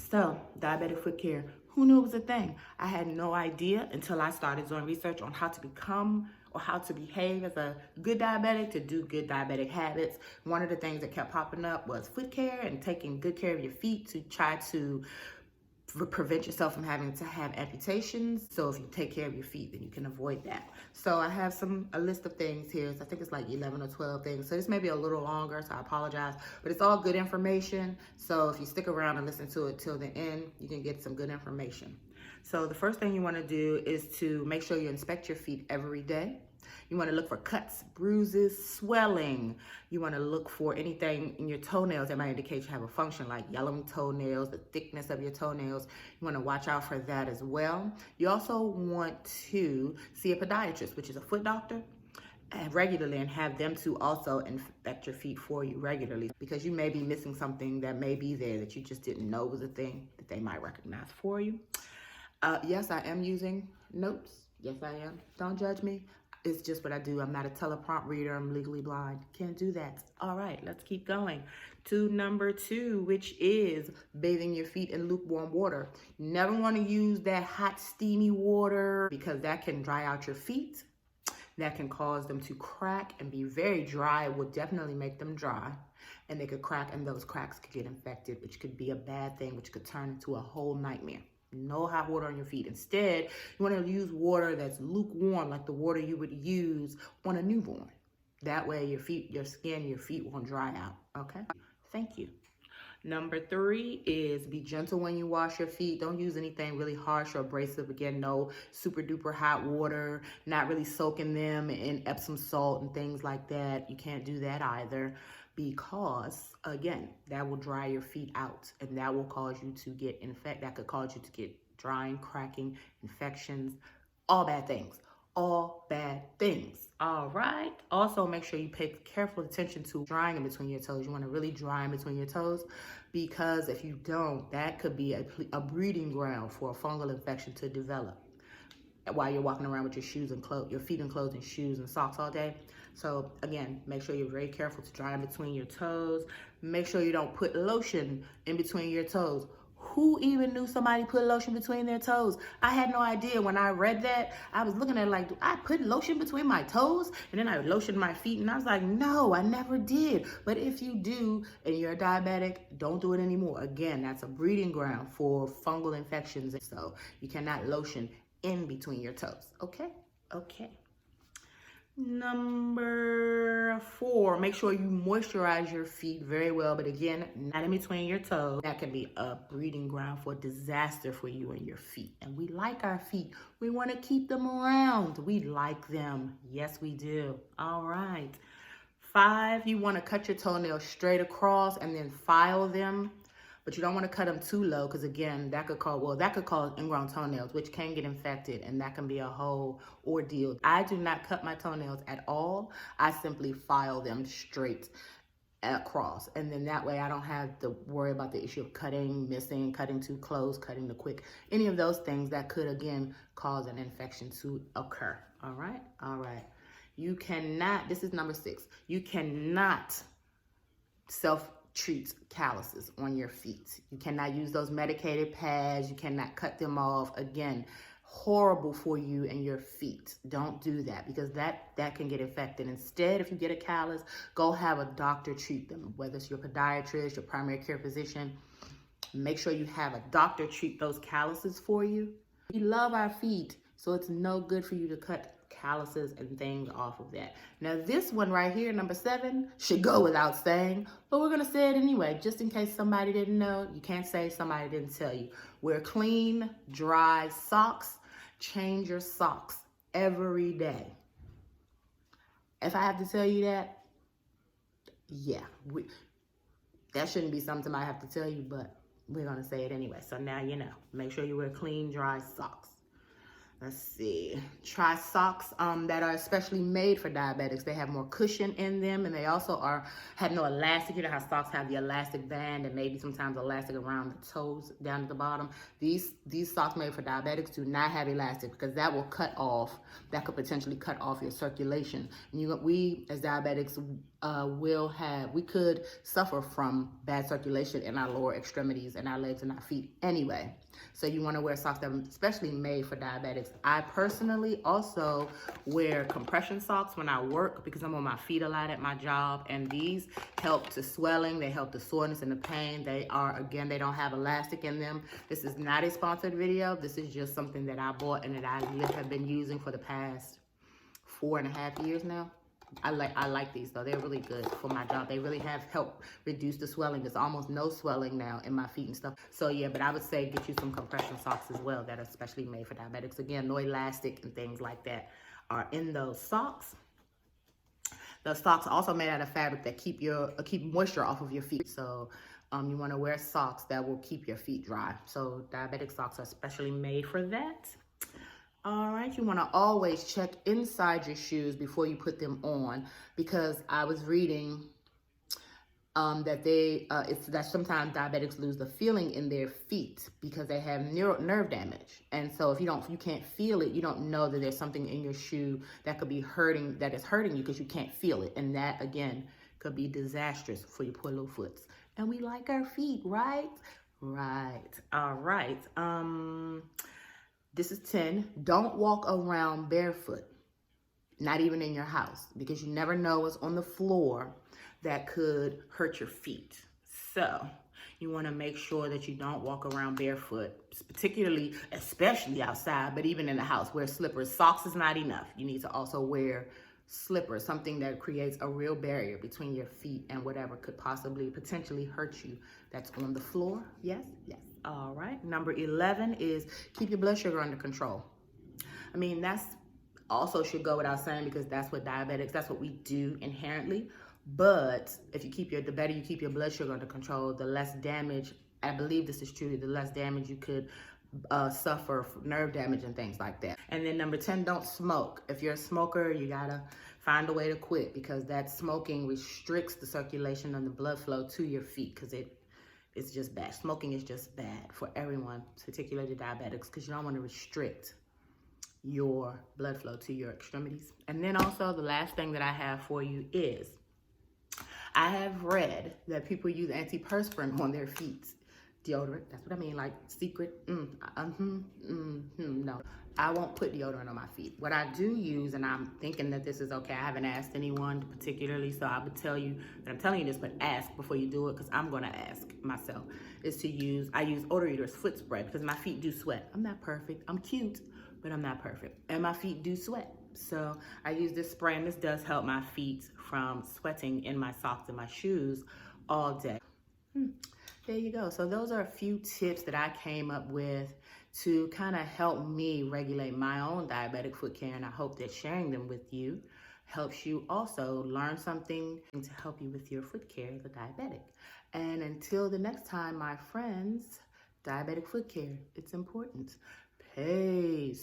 So, diabetic foot care, who knew it was a thing? I had no idea until I started doing research on how to become or how to behave as a good diabetic, to do good diabetic habits. One of the things that kept popping up was foot care and taking good care of your feet to try to prevent yourself from having to have amputations. So if you take care of your feet, then you can avoid that. So I have a list of things here. So I think it's like 11 or 12 things. So this may be a little longer, so I apologize, but it's all good information. So if you stick around and listen to it till the end, you can get some good information. So the first thing you want to do is to make sure you inspect your feet every day. You want to look for cuts, bruises, swelling. You want to look for anything in your toenails that might indicate you have a function, like yellowing toenails, the thickness of your toenails. You want to watch out for that as well. You also want to see a podiatrist, which is a foot doctor, regularly, and have them to also inspect your feet for you regularly, because you may be missing something that may be there that you just didn't know was a thing that they might recognize for you. Yes, I am using notes. Yes, I am. Don't judge me. It's just what I do. I'm not a teleprompt reader. I'm legally blind. Can't do that. All right, let's keep going to number 2, which is bathing your feet in lukewarm water. You never want to use that hot, steamy water, because that can dry out your feet. That can cause them to crack and be very dry. It will definitely make them dry, and they could crack, and those cracks could get infected, which could be a bad thing, which could turn into a whole nightmare. No hot water on your feet. Instead, you want to use water that's lukewarm, like the water you would use on a newborn. That way your feet, your skin, your feet won't dry out. Okay? Thank you. Number 3 is be gentle when you wash your feet. Don't use anything really harsh or abrasive. Again, no super duper hot water, not really soaking them in Epsom salt and things like that. You can't do that either, because again, that will dry your feet out, and that will cause you to get infected. That could cause you to get drying, cracking, infections, all bad things. All bad things. All right. Also, make sure you pay careful attention to drying in between your toes. You want to really dry in between your toes, because if you don't, that could be a breeding ground for a fungal infection to develop while you're walking around with your shoes and your feet enclosed in shoes and socks all day. So again, make sure you're very careful to dry in between your toes. Make sure you don't put lotion in between your toes. Who even knew somebody put lotion between their toes? I had no idea. When I read that, I was looking at it like, do I put lotion between my toes? And then I lotioned my feet, and I was like, no, I never did. But if you do and you're a diabetic, don't do it anymore. Again, that's a breeding ground for fungal infections. So you cannot lotion in between your toes. Okay? Okay. Number 4, make sure you moisturize your feet very well, but again, not in between your toes. That can be a breeding ground for disaster for you and your feet. And we like our feet. We want to keep them around. We like them. Yes, we do. All right. 5, you want to cut your toenails straight across and then file them. But you don't want to cut them too low, because again, that could cause ingrown toenails, which can get infected, and that can be a whole ordeal. I do not cut my toenails at all. I simply file them straight across, and then that way I don't have to worry about the issue of cutting, missing, cutting too close, cutting too quick, any of those things that could again cause an infection to occur. All right? All right. You cannot, this is number 6, you cannot treat calluses on your feet. You cannot use those medicated pads. You cannot cut them off. Again, horrible for you and your feet. Don't do that, because that can get infected. Instead, if you get a callus, go have a doctor treat them, whether it's your podiatrist, your primary care physician. Make sure you have a doctor treat those calluses for you. We love our feet, so it's no good for you to cut calluses and things off of that. Now this one right here, number 7, should go without saying, but we're gonna say it anyway, just in case somebody didn't know. You can't say somebody didn't tell you. Wear clean, dry socks. Change your socks every day. If I have to tell you that, yeah, that shouldn't be something I have to tell you, but we're gonna say it anyway. So now you know. Make sure you wear clean, dry socks. Let's see. Try socks that are especially made for diabetics. They have more cushion in them, and they also have no elastic. You know how socks have the elastic band and maybe sometimes elastic around the toes down at the bottom. These socks made for diabetics do not have elastic, because that will cut off. That could potentially cut off your circulation. And we as diabetics, we could suffer from bad circulation in our lower extremities and our legs and our feet anyway. So you want to wear socks that are especially made for diabetics. I personally also wear compression socks when I work because I'm on my feet a lot at my job, and these help to swelling, they help the soreness and the pain. They are, again, they don't have elastic in them. This is not a sponsored video. This is just something that I bought and that I have been using for the past 4.5 years now. I like these though. They're really good for my job. They really have helped reduce the swelling. There's almost no swelling now in my feet and stuff. So yeah, but I would say get you some compression socks as well that are especially made for diabetics. Again, no elastic and things like that are in those socks. The socks are also made out of fabric that keep moisture off of your feet. So you want to wear socks that will keep your feet dry. So diabetic socks are especially made for that. All right, you want to always check inside your shoes before you put them on, because I was reading that sometimes diabetics lose the feeling in their feet because they have nerve damage. And so if you can't feel it, you don't know that there's something in your shoe that could be hurting you because you can't feel it. And that, again, could be disastrous for your poor little foots. And we like our feet, right? Right. All right. This is 10. Don't walk around barefoot, not even in your house, because you never know what's on the floor that could hurt your feet. So you want to make sure that you don't walk around barefoot, especially outside, but even in the house. Wear slippers. Socks is not enough. You need to also wear slippers, something that creates a real barrier between your feet and whatever could potentially hurt you that's on the floor. Yes, yes. All right. Number 11 is keep your blood sugar under control. I mean, that's also should go without saying because that's what we do inherently. But if the better you keep your blood sugar under control, the less damage, I believe this is true, the less damage you could suffer from nerve damage and things like that. And then number 10, don't smoke. If you're a smoker, you gotta find a way to quit, because that smoking restricts the circulation and the blood flow to your feet, because it's just bad. Smoking is just bad for everyone, particularly diabetics, because you don't want to restrict your blood flow to your extremities. And then also the last thing that I have for you is I have read that people use antiperspirant on their feet. Deodorant, that's what I mean, like secret, no. I won't put deodorant on my feet. What I do use, and I'm thinking that this is okay, I haven't asked anyone particularly, so I would tell you that I'm telling you this, but ask before you do it, because I'm gonna ask myself, I use odor eater's foot spray, because my feet do sweat. I'm not perfect, I'm cute, but I'm not perfect. And my feet do sweat. So I use this spray, and this does help my feet from sweating in my socks and my shoes all day. There you go. So those are a few tips that I came up with to kind of help me regulate my own diabetic foot care, and I hope that sharing them with you helps you also learn something to help you with your foot care as a diabetic. And until the next time, my friends, diabetic foot care, it's important. Peace.